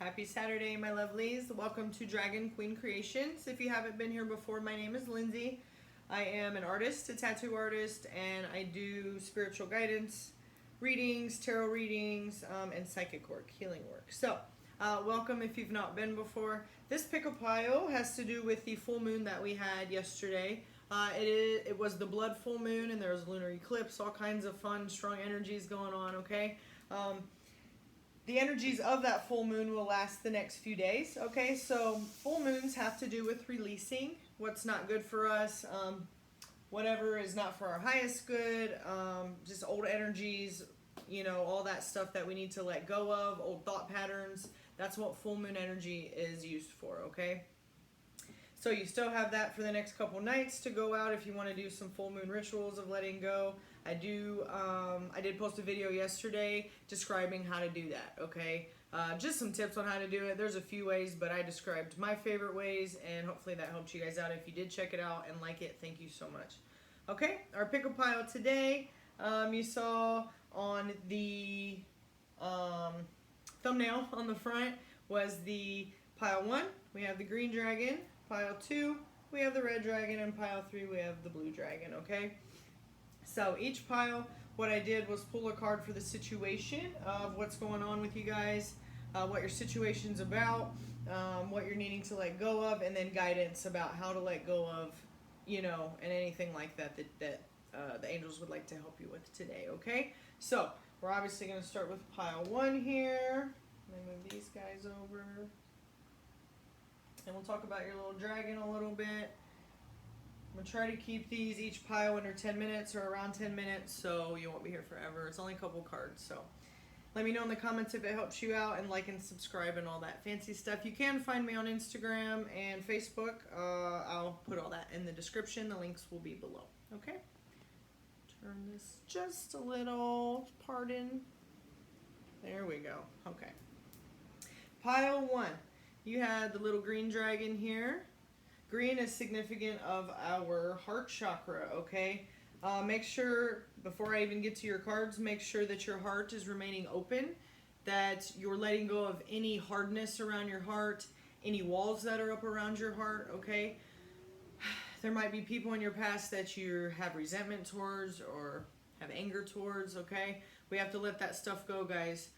Happy Saturday, my lovelies. Welcome to Dragon Queen Creations. If you haven't been here before, my name is Lindsay. I am an artist, a tattoo artist, and I do spiritual guidance, readings, tarot readings, and psychic work, healing work. So, welcome if you've not been before. This pickle pile has to do with the full moon that we had yesterday. It was the blood full moon, and there was lunar eclipse, all kinds of fun, strong energies going on, okay? The energies of that full moon will last the next few days, okay? So full moons have to do with releasing what's not good for us, whatever is not for our highest good, just old energies, you know, all that stuff that we need to let go of, old thought patterns. That's what full moon energy is used for, okay? So you still have that for the next couple nights to go out if you want to do some full moon rituals of letting go. I did post a video yesterday describing how to do that, okay? Just some tips on how to do it. There's a few ways, but I described my favorite ways, and hopefully that helped you guys out. If you did check it out and like it, thank you so much. Okay, our pickle pile today, you saw on the thumbnail on the front was the pile 1. We have the green dragon. Pile 2, we have the red dragon, and pile 3, we have the blue dragon, okay? So each pile, what I did was pull a card for the situation of what's going on with you guys, what your situation's about, what you're needing to let go of, and then guidance about how to let go of, you know, and anything like that the angels would like to help you with today, okay? So we're obviously going to start with pile 1 here. Let me move these guys over. And we'll talk about your little dragon a little bit. I'm going to try to keep these each pile under 10 minutes or around 10 minutes so you won't be here forever. It's only a couple cards, so let me know in the comments if it helps you out, and like and subscribe and all that fancy stuff. You can find me on Instagram and Facebook. I'll put all that in the description. The links will be below. Okay? Turn this just a little. Pardon. There we go. Okay. Pile 1. You had the little green dragon here. Green is significant of our heart chakra, okay? Make sure, before I even get to your cards, make sure that your heart is remaining open, that you're letting go of any hardness around your heart, any walls that are up around your heart, okay? There might be people in your past that you have resentment towards or have anger towards, okay? We have to let that stuff go, guys.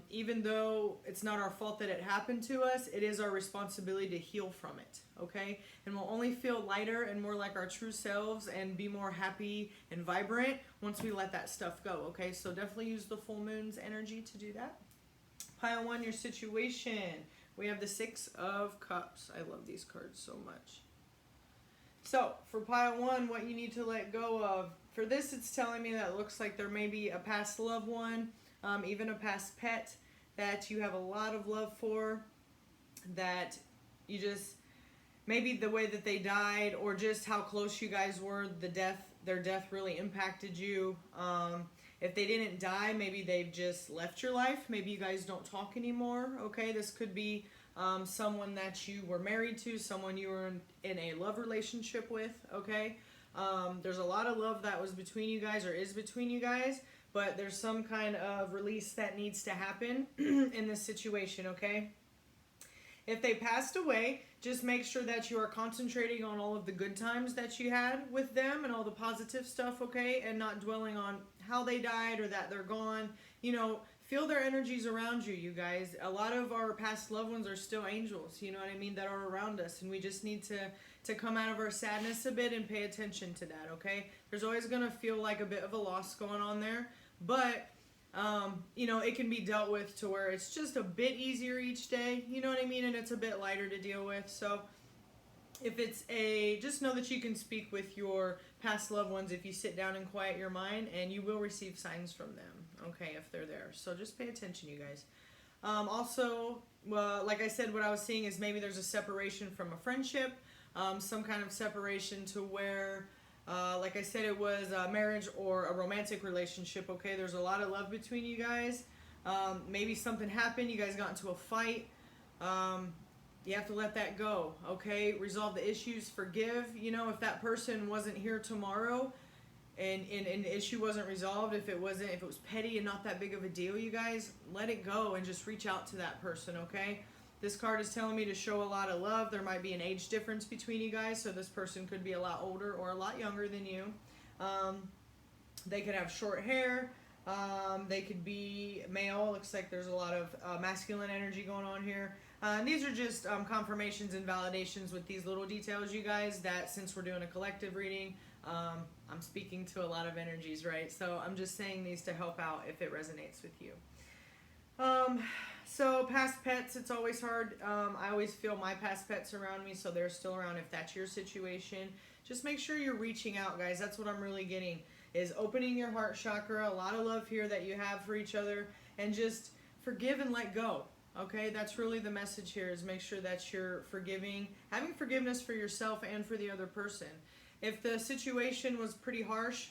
Even though it's not our fault that it happened to us, it is our responsibility to heal from it, okay? And we'll only feel lighter and more like our true selves and be more happy and vibrant once we let that stuff go, okay? So definitely use the full moon's energy to do that. Pile 1, your situation. We have the 6 of Cups. I love these cards so much. So for pile 1, what you need to let go of. For this, it's telling me that it looks like there may be a past loved one, even a past pet that you have a lot of love for, that you just, maybe the way that they died or just how close you guys were, their death really impacted you. If they didn't die, maybe they've just left your life. Maybe you guys don't talk anymore, okay? This could be someone that you were married to, someone you were in a love relationship with, okay? There's a lot of love that was between you guys or is between you guys, but there's some kind of release that needs to happen in this situation, okay? If they passed away, just make sure that you are concentrating on all of the good times that you had with them and all the positive stuff, okay? And not dwelling on how they died or that they're gone. You know, feel their energies around you, you guys. A lot of our past loved ones are still angels, you know what I mean, that are around us. And we just need to come out of our sadness a bit and pay attention to that, okay? There's always going to feel like a bit of a loss going on there. But, you know, it can be dealt with to where it's just a bit easier each day, you know what I mean? And it's a bit lighter to deal with. So if it's just know that you can speak with your past loved ones if you sit down and quiet your mind, and you will receive signs from them, okay, if they're there. So just pay attention, you guys. Also, well, like I said, what I was seeing is maybe there's a separation from a friendship, some kind of separation to where, like I said, it was a marriage or a romantic relationship, okay? There's a lot of love between you guys. Maybe something happened, you guys got into a fight. You have to let that go, okay? Resolve the issues, forgive. You know, if that person wasn't here tomorrow, and the issue wasn't resolved, if it was petty and not that big of a deal, you guys, let it go and just reach out to that person, okay? This card is telling me to show a lot of love. There might be an age difference between you guys, so this person could be a lot older or a lot younger than you. They could have short hair. They could be male. Looks like there's a lot of masculine energy going on here. And these are just confirmations and validations with these little details, you guys, that since we're doing a collective reading, I'm speaking to a lot of energies, right? So I'm just saying these to help out if it resonates with you. So past pets, it's always hard. I always feel my past pets around me, so they're still around if that's your situation. Just make sure you're reaching out, guys. That's what I'm really getting, is opening your heart chakra. A lot of love here that you have for each other, and just forgive and let go. Okay, that's really the message here, is make sure that you're forgiving, having forgiveness for yourself and for the other person. If the situation was pretty harsh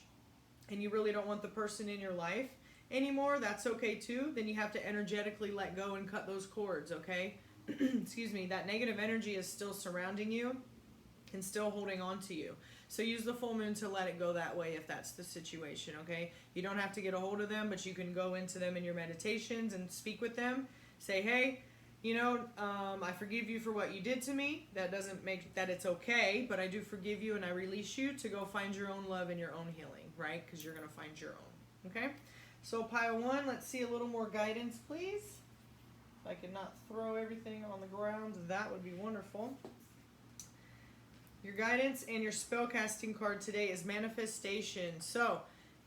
and you really don't want the person in your life anymore, that's okay too. Then you have to energetically let go and cut those cords, okay? Excuse me. That negative energy is still surrounding you and still holding on to you. So use the full moon to let it go that way if that's the situation, okay? You don't have to get a hold of them, but you can go into them in your meditations and speak with them. Say, hey, you know, I forgive you for what you did to me. That doesn't make that it's okay, but I do forgive you and I release you to go find your own love and your own healing, right? Because you're going to find your own, okay? So pile one, let's see a little more guidance, please. If I could not throw everything on the ground, that would be wonderful. Your guidance and your spellcasting card today is manifestation. So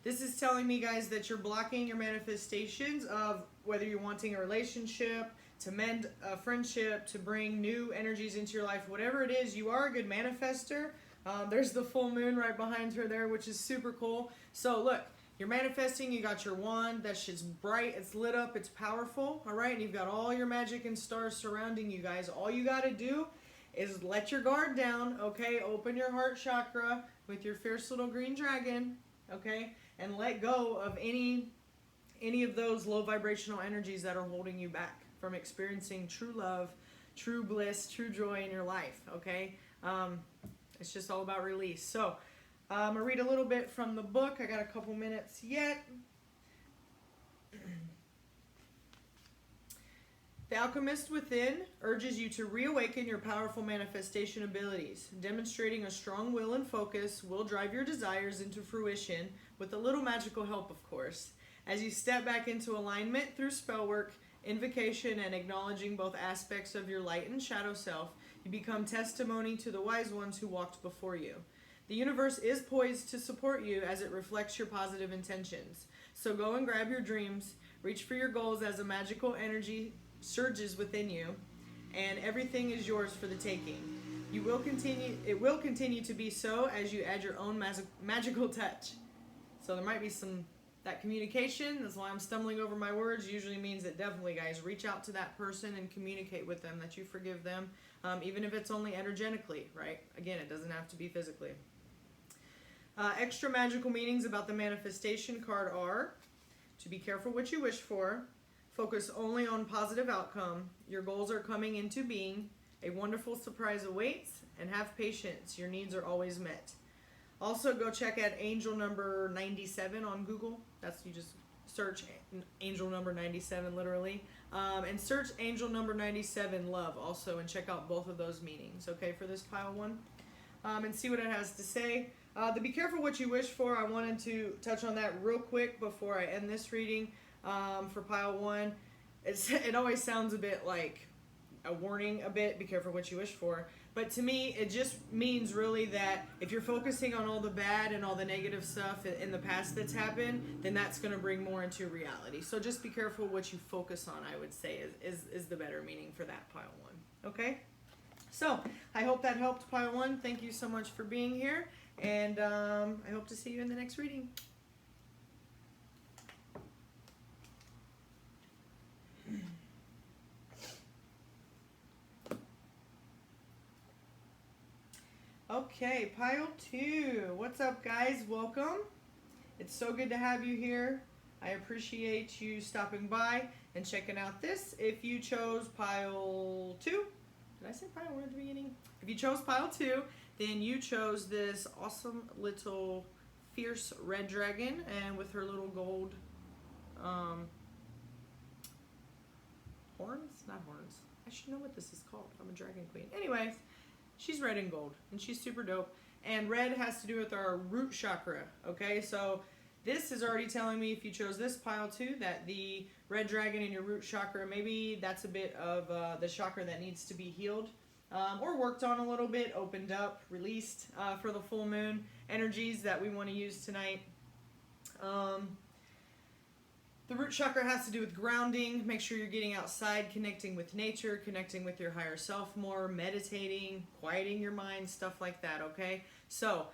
this is telling me, guys, that you're blocking your manifestations of whether you're wanting a relationship, to mend a friendship, to bring new energies into your life, whatever it is, you are a good manifester. There's the full moon right behind her there, which is super cool. So look, you're manifesting, you got your wand, that shit's bright, it's lit up, it's powerful, all right? And you've got all your magic and stars surrounding you guys. All you got to do is let your guard down, okay? Open your heart chakra with your fierce little green dragon, okay? And let go of any of those low vibrational energies that are holding you back from experiencing true love, true bliss, true joy in your life, okay? It's just all about release. So I'm going to read a little bit from the book. I got a couple minutes yet. The Alchemist Within urges you to reawaken your powerful manifestation abilities. Demonstrating a strong will and focus will drive your desires into fruition, with a little magical help, of course. As you step back into alignment through spell work, invocation, and acknowledging both aspects of your light and shadow self, you become testimony to the wise ones who walked before you. The universe is poised to support you as it reflects your positive intentions. So go and grab your dreams, reach for your goals as a magical energy surges within you, and everything is yours for the taking. It will continue to be so as you add your own magical touch. So there might be that communication. That's why I'm stumbling over my words. Usually means that definitely, guys, reach out to that person and communicate with them that you forgive them, even if it's only energetically, right? Again, it doesn't have to be physically. Extra magical meanings about the manifestation card are: to be careful what you wish for, focus only on positive outcome, your goals are coming into being, a wonderful surprise awaits, and have patience, your needs are always met. Also, go check out angel number 97 on Google. You just search angel number 97, literally. And search angel number 97 love also, and check out both of those meanings, okay, for this pile one. And see what it has to say. The be careful what you wish for, I wanted to touch on that real quick before I end this reading. For pile one, it always sounds a bit like a warning, be careful what you wish for. But to me, it just means really that if you're focusing on all the bad and all the negative stuff in the past that's happened, then that's going to bring more into reality. So just be careful what you focus on, I would say, is the better meaning for that pile one. Okay? So I hope that helped, pile one. Thank you so much for being here. And I hope to see you in the next reading. Okay, pile two. What's up, guys? Welcome. It's so good to have you here. I appreciate you stopping by and checking out this. If you chose pile two, did I say pile one at the beginning? If you chose pile two, then you chose this awesome little fierce red dragon, and with her little gold horns? Not horns. I should know what this is called. I'm a dragon queen. Anyways, she's red and gold, and she's super dope. And red has to do with our root chakra, okay? So this is already telling me, if you chose this pile too, that the red dragon in your root chakra, maybe that's a bit of the chakra that needs to be healed or worked on a little bit, opened up, released for the full moon energies that we want to use tonight. The root chakra has to do with grounding. Make sure you're getting outside, connecting with nature, connecting with your higher self more, meditating, quieting your mind, stuff like that, okay? So,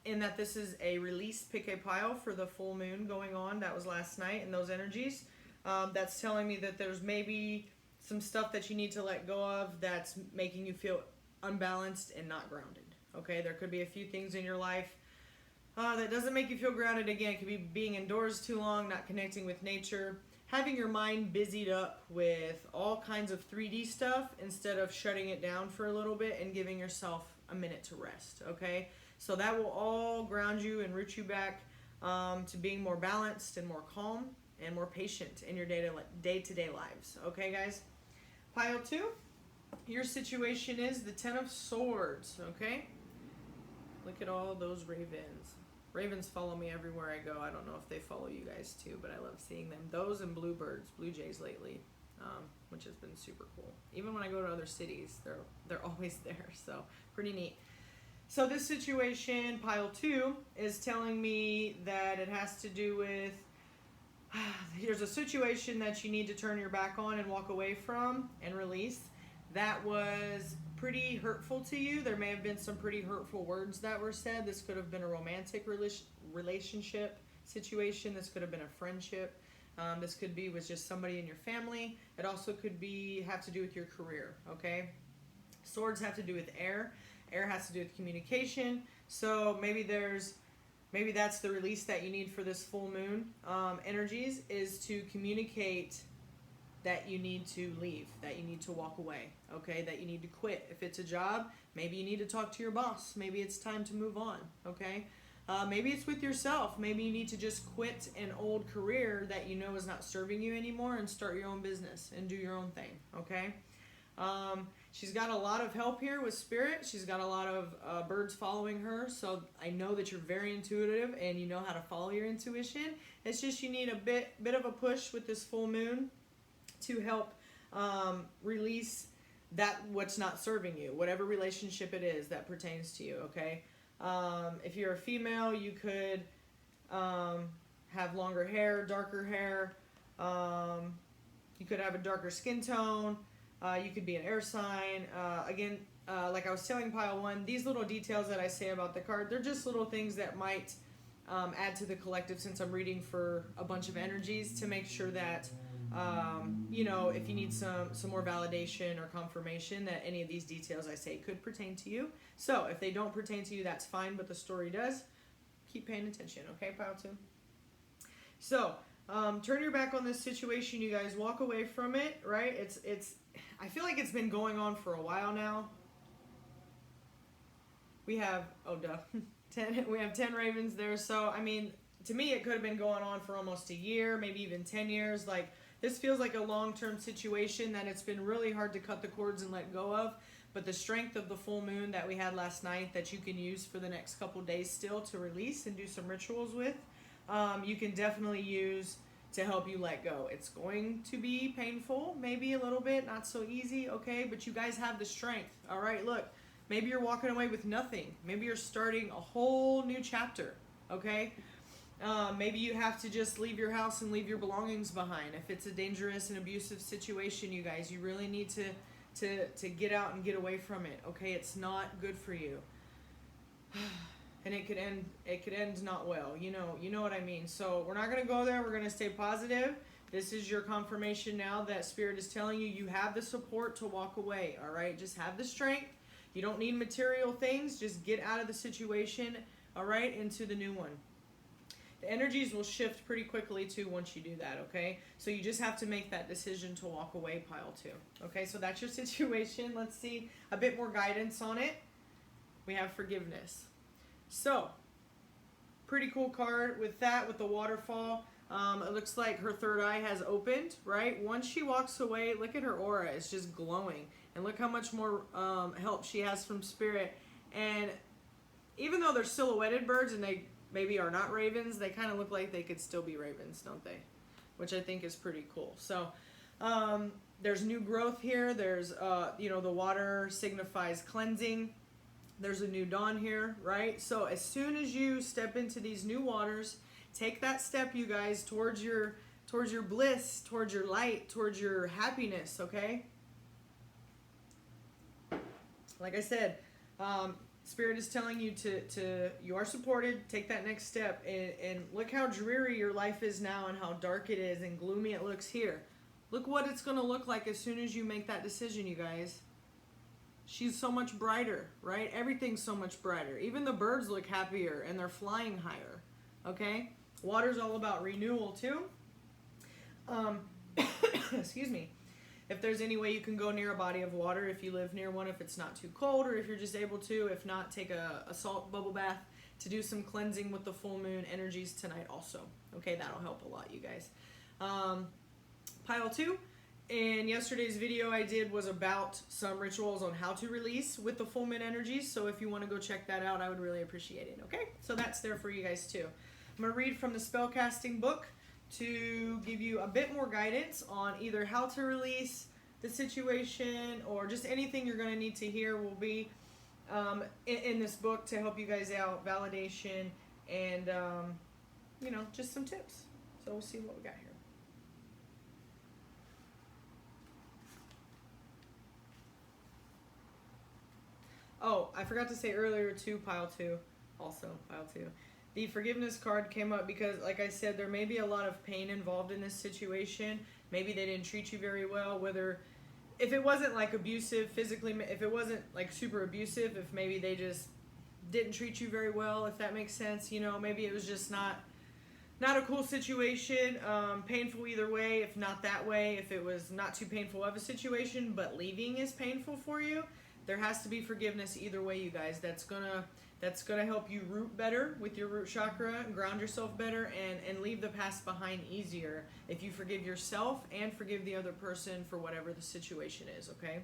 in that this is a release, pick a pile for the full moon going on. That was last night, and those energies. That's telling me that there's maybe some stuff that you need to let go of that's making you feel unbalanced and not grounded, okay? There could be a few things in your life that doesn't make you feel grounded. Again, it could be being indoors too long, not connecting with nature, having your mind busied up with all kinds of 3D stuff instead of shutting it down for a little bit and giving yourself a minute to rest, okay? So that will all ground you and root you back to being more balanced and more calm and more patient in your day-to-day lives, okay, guys? Pile 2, your situation is the 10 of Swords, okay? Look at all those ravens. Ravens follow me everywhere I go. I don't know if they follow you guys too, but I love seeing them. Those and bluebirds, blue jays lately, which has been super cool. Even when I go to other cities, they're always there, so pretty neat. So this situation, pile 2, is telling me that it has to do with, here's a situation that you need to turn your back on and walk away from and release. That was pretty hurtful to you. There may have been some pretty hurtful words that were said. This could have been a romantic relationship situation. This could have been a friendship. This could be with just somebody in your family. It also could have to do with your career, okay? Swords have to do with air. Air has to do with communication. So maybe that's the release that you need for this full moon energies, is to communicate that you need to leave, that you need to walk away, okay? That you need to quit. If it's a job, maybe you need to talk to your boss. Maybe it's time to move on, okay? Maybe it's with yourself. Maybe you need to just quit an old career that you know is not serving you anymore and start your own business and do your own thing, okay? She's got a lot of help here with spirit. She's got a lot of birds following her, so I know that you're very intuitive and you know how to follow your intuition. It's just you need a bit of a push with this full moon to help release that what's not serving you, whatever relationship it is that pertains to you, okay? If you're a female, you could have longer hair, darker hair. You could have a darker skin tone. You could be an air sign. Again, like I was telling pile 1, these little details that I say about the card, they're just little things that might add to the collective, since I'm reading for a bunch of energies, to make sure that you know, if you need some more validation or confirmation that any of these details I say could pertain to you. So if they don't pertain to you, that's fine, but the story does. Keep paying attention, okay, pile 2? So turn your back on this situation, you guys. Walk away from it, right? It's I feel like it's been going on for a while now. We have, oh duh, 10, we have 10 ravens there. So, I mean, to me, it could have been going on for almost a year, maybe even 10 years. Like, this feels like a long-term situation that it's been really hard to cut the cords and let go of. But the strength of the full moon that we had last night that you can use for the next couple days still to release and do some rituals with, you can definitely use to help you let go. It's going to be painful, maybe a little bit, not so easy, okay? But you guys have the strength, all right? Look, maybe you're walking away with nothing. Maybe you're starting a whole new chapter, okay? Maybe you have to just leave your house and leave your belongings behind. If it's a dangerous and abusive situation, you guys, you really need to get out and get away from it, okay? It's not good for you. And it could end not well. You know what I mean. So we're not going to go there. We're going to stay positive. This is your confirmation now that Spirit is telling you you have the support to walk away, all right? Just have the strength. You don't need material things. Just get out of the situation, all right, into the new one. The energies will shift pretty quickly too once you do that, okay? So you just have to make that decision to walk away, pile 2. Okay, so that's your situation. Let's see a bit more guidance on it. We have forgiveness. So, pretty cool card with that, with the waterfall. It looks like her third eye has opened, right? Once she walks away, look at her aura. It's just glowing. And look how much more help she has from Spirit. And even though they're silhouetted birds and they maybe are not ravens, they kind of look like they could still be ravens, don't they? Which I think is pretty cool. So there's new growth here. There's, you know, the water signifies cleansing. There's a new dawn here, right? So as soon as you step into these new waters, take that step, you guys, towards your bliss, towards your light, towards your happiness, okay? Like I said, Spirit is telling you you are supported. Take that next step, and look how dreary your life is now and how dark it is and gloomy it looks here. Look what it's going to look like as soon as you make that decision, you guys. She's so much brighter, right? Everything's so much brighter. Even the birds look happier and they're flying higher, okay? Water's all about renewal too. Excuse me. If there's any way you can go near a body of water, if you live near one, if it's not too cold, or if you're just able to, if not, take a salt bubble bath to do some cleansing with the full moon energies tonight also. Okay, that'll help a lot, you guys. Pile 2. In yesterday's video I did was about some rituals on how to release with the full moon energies. So if you want to go check that out, I would really appreciate it. Okay, so that's there for you guys too. I'm going to read from the Spellcasting book to give you a bit more guidance on either how to release the situation or just anything you're going to need to hear will be in this book to help you guys out, validation, and you know, just some tips. So we'll see what we got here. Oh, I forgot to say earlier too, pile 2, also pile 2. The forgiveness card came up because, like I said, there may be a lot of pain involved in this situation. Maybe they didn't treat you very well, if it wasn't like abusive physically, if it wasn't like super abusive, if maybe they just didn't treat you very well, if that makes sense, you know, maybe it was just not a cool situation, painful either way, if not that way, if it was not too painful of a situation, but leaving is painful for you. There has to be forgiveness either way, you guys. That's gonna help you root better with your root chakra, ground yourself better, and leave the past behind easier if you forgive yourself and forgive the other person for whatever the situation is, okay?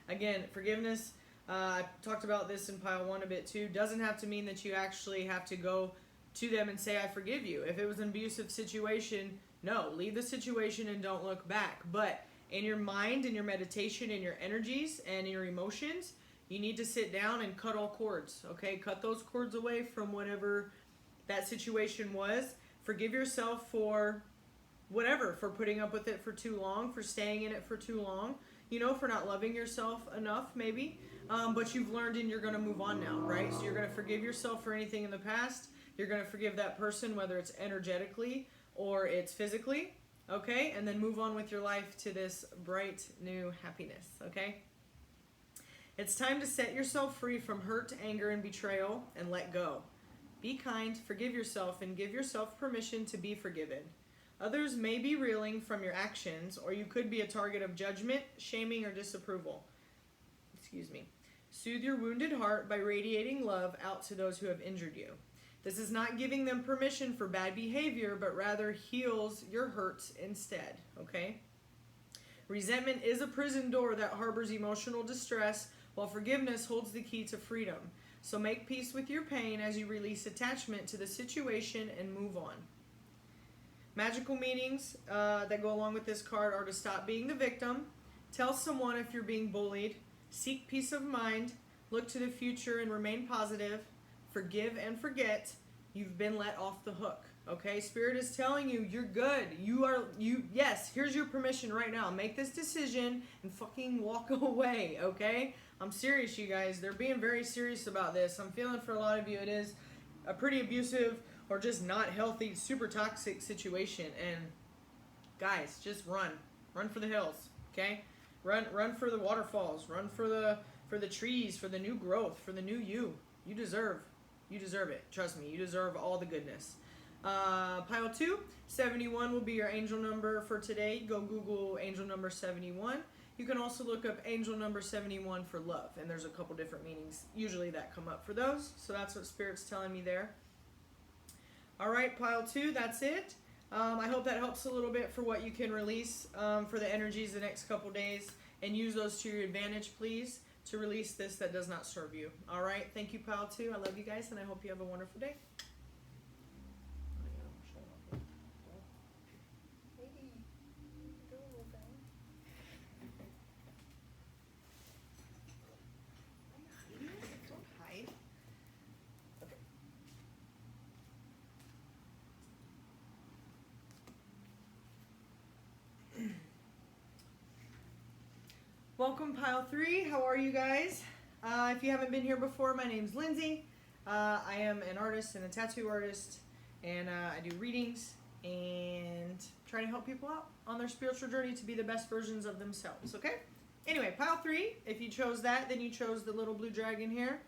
Again, forgiveness, I talked about this in pile 1 a bit too, doesn't have to mean that you actually have to go to them and say, I forgive you. If it was an abusive situation, no, leave the situation and don't look back. But in your mind, in your meditation, in your energies, and in your emotions, you need to sit down and cut all cords, okay? Cut those cords away from whatever that situation was. Forgive yourself for whatever, for putting up with it for too long, for staying in it for too long, you know, for not loving yourself enough, maybe. But you've learned and you're going to move on now, right? So you're going to forgive yourself for anything in the past. You're going to forgive that person, whether it's energetically or it's physically, okay? And then move on with your life to this bright new happiness, okay? It's time to set yourself free from hurt, anger, and betrayal and let go. Be kind, forgive yourself, and give yourself permission to be forgiven. Others may be reeling from your actions, or you could be a target of judgment, shaming, or disapproval. Excuse me. Soothe your wounded heart by radiating love out to those who have injured you. This is not giving them permission for bad behavior, but rather heals your hurts instead, okay? Resentment is a prison door that harbors emotional distress, while forgiveness holds the key to freedom. So make peace with your pain as you release attachment to the situation and move on. Magical meanings that go along with this card are to stop being the victim, tell someone if you're being bullied, seek peace of mind, look to the future and remain positive, forgive and forget, you've been let off the hook. Okay, Spirit is telling you, you're good. Yes, here's your permission right now. Make this decision and fucking walk away, okay? I'm serious, you guys. They're being very serious about this. I'm feeling for a lot of you it is a pretty abusive or just not healthy, super toxic situation. And guys, just run. Run for the hills, okay? Run for the waterfalls. Run for the trees, for the new growth, for the new you. You deserve it. Trust me, you deserve all the goodness. Pile 2, 71 will be your angel number for today. Go Google angel number 71. You can also look up angel number 71 for love, and there's a couple different meanings usually that come up for those. So that's what Spirit's telling me there. All right, pile 2, that's it. I hope that helps a little bit for what you can release for the energies the next couple days, and use those to your advantage, please, to release this that does not serve you. All right, thank you, pile 2. I love you guys, and I hope you have a wonderful day. Welcome, pile 3. How are you guys? If you haven't been here before, my name's Lindsay. I am an artist and a tattoo artist, and I do readings and try to help people out on their spiritual journey to be the best versions of themselves, okay? Anyway, pile 3, if you chose that, then you chose the little blue dragon here.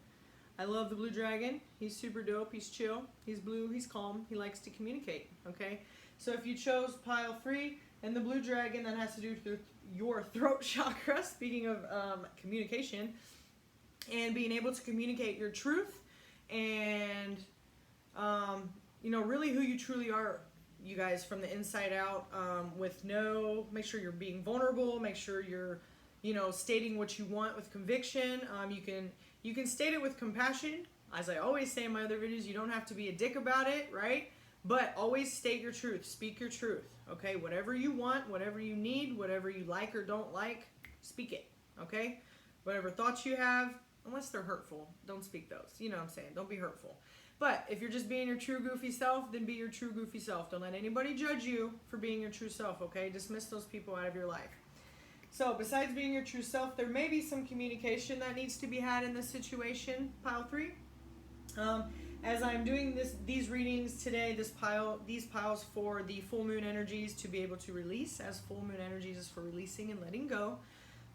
I love the blue dragon. He's super dope. He's chill. He's blue. He's calm. He likes to communicate, okay? So if you chose pile 3 and the blue dragon, that has to do with your throat chakra, speaking of communication, and being able to communicate your truth and, you know, really who you truly are, you guys, from the inside out, make sure you're being vulnerable, make sure you're, you know, stating what you want with conviction. You can state it with compassion. As I always say in my other videos, you don't have to be a dick about it, right? But always state your truth, speak your truth, okay? Whatever you want, whatever you need, whatever you like or don't like, speak it, okay? Whatever thoughts you have, unless they're hurtful, don't speak those. You know what I'm saying? Don't be hurtful. But if you're just being your true goofy self, then be your true goofy self. Don't let anybody judge you for being your true self, okay? Dismiss those people out of your life. So besides being your true self, there may be some communication that needs to be had in this situation, pile 3. As I'm doing these readings today, these piles for the full moon energies to be able to release, as full moon energies is for releasing and letting go.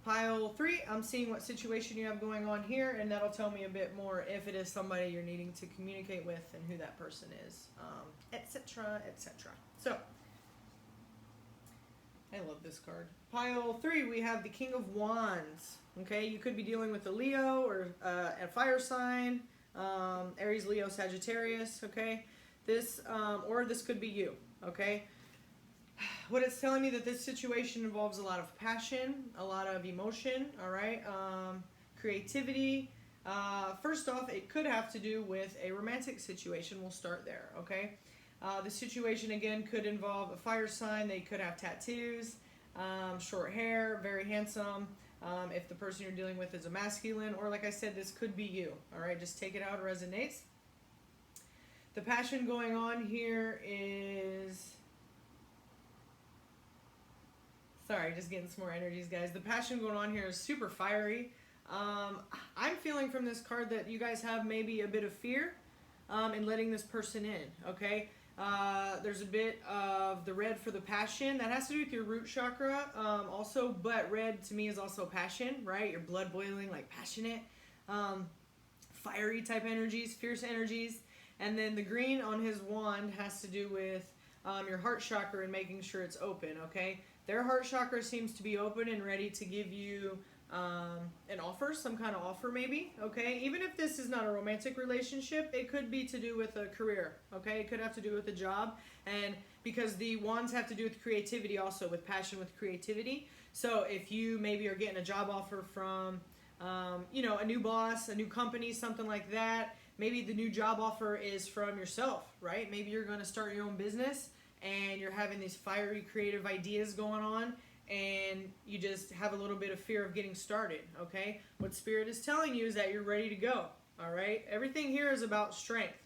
Pile 3, I'm seeing what situation you have going on here, and that'll tell me a bit more if it is somebody you're needing to communicate with and who that person is, etc., etc. So, I love this card. Pile 3, we have the King of Wands. Okay, you could be dealing with a Leo or a fire sign. Aries, Leo, Sagittarius, okay? This could be you, okay? What it's telling me that this situation involves a lot of passion, a lot of emotion, all right? Creativity. First off, it could have to do with a romantic situation. We'll start there, okay? The situation, again, could involve a fire sign. They could have tattoos, short hair, very handsome. If the person you're dealing with is a masculine, or like I said, this could be you. All right, just take it out, it resonates. The passion going on here is... Sorry, just getting some more energies, guys. The passion going on here is super fiery. I'm feeling from this card that you guys have maybe a bit of fear in letting this person in, okay? There's a bit of the red for the passion. That has to do with your root chakra also, but red to me is also passion, right? Your blood boiling, like passionate, fiery type energies, fierce energies. And then the green on his wand has to do with your heart chakra and making sure it's open, okay? Their heart chakra seems to be open and ready to give you an offer, some kind of offer maybe, okay? Even if this is not a romantic relationship, it could be to do with a career, okay? It could have to do with a job, and because the wands have to do with creativity also, with passion, with creativity. So if you maybe are getting a job offer from, you know, a new boss, a new company, something like that, maybe the new job offer is from yourself, right? Maybe you're going to start your own business and you're having these fiery creative ideas going on, and you just have a little bit of fear of getting started, okay? What Spirit is telling you is that you're ready to go, all right? Everything here is about strength.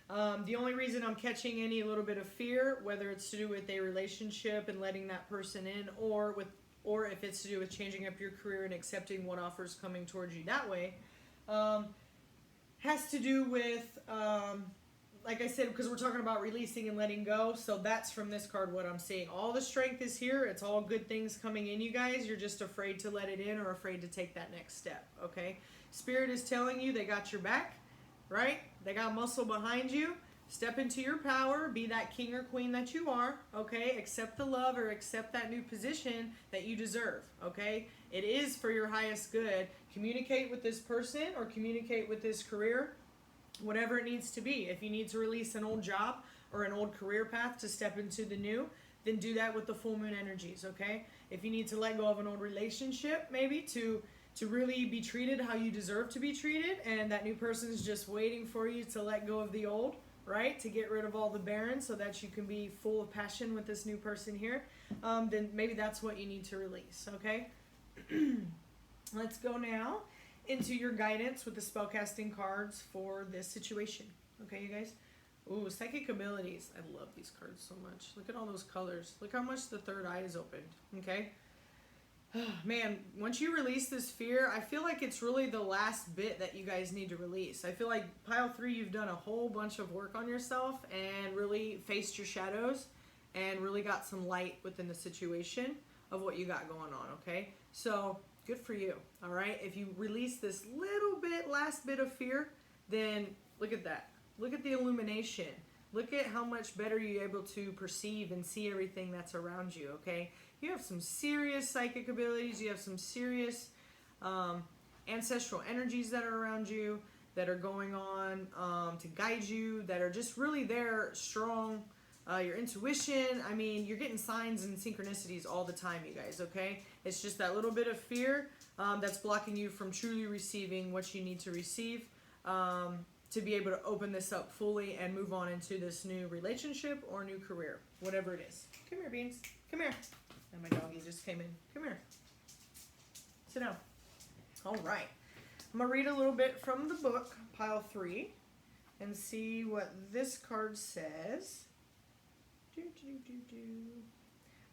The only reason I'm catching any little bit of fear, whether it's to do with a relationship and letting that person in, or if it's to do with changing up your career and accepting what offer's coming towards you that way, has to do with... like I said, because we're talking about releasing and letting go, so that's from this card what I'm seeing. All the strength is here. It's all good things coming in, you guys. You're just afraid to let it in or afraid to take that next step, okay? Spirit is telling you they got your back, right? They got muscle behind you. Step into your power. Be that king or queen that you are, okay? Accept the love or accept that new position that you deserve, okay? It is for your highest good. Communicate with this person or communicate with this career whatever it needs to be. If you need to release an old job or an old career path to step into the new, then do that with the full moon energies, okay? If you need to let go of an old relationship, maybe to really be treated how you deserve to be treated, and that new person's just waiting for you to let go of the old, right? To get rid of all the barren so that you can be full of passion with this new person here, then maybe that's what you need to release, okay? Let's go now into your guidance with the spellcasting cards for this situation, okay, you guys? Ooh, psychic abilities. I love these cards so much. Look at all those colors. Look how much the third eye is opened, okay? Man, once you release this fear, I feel like it's really the last bit that you guys need to release. I feel like pile 3, you've done a whole bunch of work on yourself and really faced your shadows and really got some light within the situation of what you got going on, okay? So, good for you, all right? If you release this little bit, last bit of fear, then look at that. Look at the illumination. Look at how much better you're able to perceive and see everything that's around you, okay? You have some serious psychic abilities. You have some serious ancestral energies that are around you, that are going on to guide you, that are just really there, strong. Your intuition, I mean, you're getting signs and synchronicities all the time, you guys, okay? It's just that little bit of fear that's blocking you from truly receiving what you need to receive to be able to open this up fully and move on into this new relationship or new career, whatever it is. Come here, Beans. Come here. And my doggy just came in. Come here. Sit down. All right. I'm going to read a little bit from the book, Pile 3, and see what this card says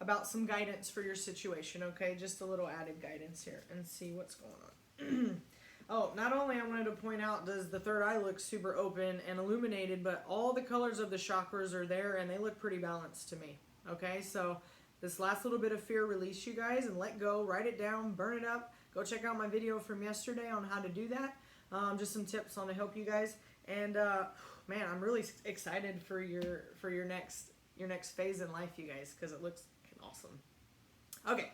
about some guidance for your situation, okay? Just a little added guidance here and see what's going on. Oh, not only I wanted to point out does the third eye look super open and illuminated, but all the colors of the chakras are there and they look pretty balanced to me, okay? So this last little bit of fear, release, you guys, and let go. Write it down, burn it up. Go check out my video from yesterday on how to do that. Just some tips on to help you guys. And man, I'm really excited for your next phase in life, you guys, because it looks awesome. Okay.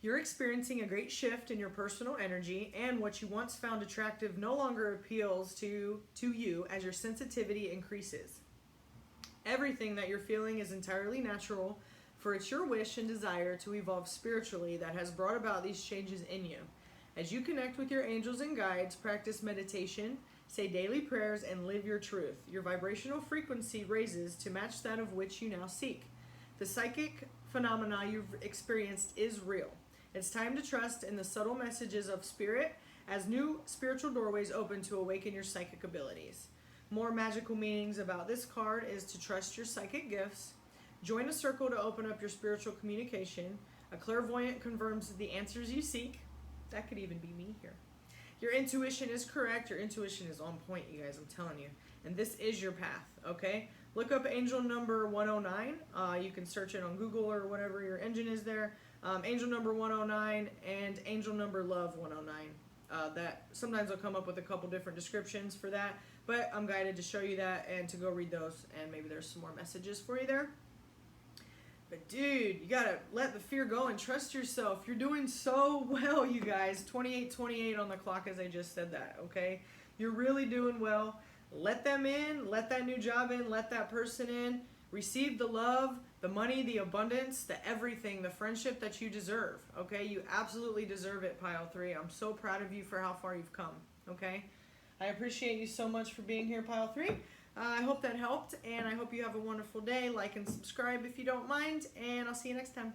You're experiencing a great shift in your personal energy, and what you once found attractive no longer appeals to you as your sensitivity increases. Everything that you're feeling is entirely natural, for it's your wish and desire to evolve spiritually that has brought about these changes in you. As you connect with your angels and guides, practice meditation, say daily prayers, and live your truth, your vibrational frequency raises to match that of which you now seek. The psychic phenomena you've experienced is real. It's time to trust in the subtle messages of spirit as new spiritual doorways open to awaken your psychic abilities. More magical meanings about this card is to trust your psychic gifts. Join a circle to open up your spiritual communication. A clairvoyant confirms the answers you seek. That could even be me here. Your intuition is correct. Your intuition is on point, you guys, I'm telling you. And this is your path, okay? Look up angel number 109. You can search it on Google or whatever your engine is there. Angel number 109 and angel number love 109. That sometimes I'll come up with a couple different descriptions for that, but I'm guided to show you that and to go read those, and maybe there's some more messages for you there. But dude, you gotta let the fear go and trust yourself. You're doing so well, you guys. 28 on the clock as I just said that, okay? You're really doing well. Let them in, let that new job in, let that person in. Receive the love, the money, the abundance, the everything, the friendship that you deserve, okay? You absolutely deserve it, Pile 3. I'm so proud of you for how far you've come, okay? I appreciate you so much for being here, Pile 3. I hope that helped, and I hope you have a wonderful day. Like and subscribe if you don't mind, and I'll see you next time.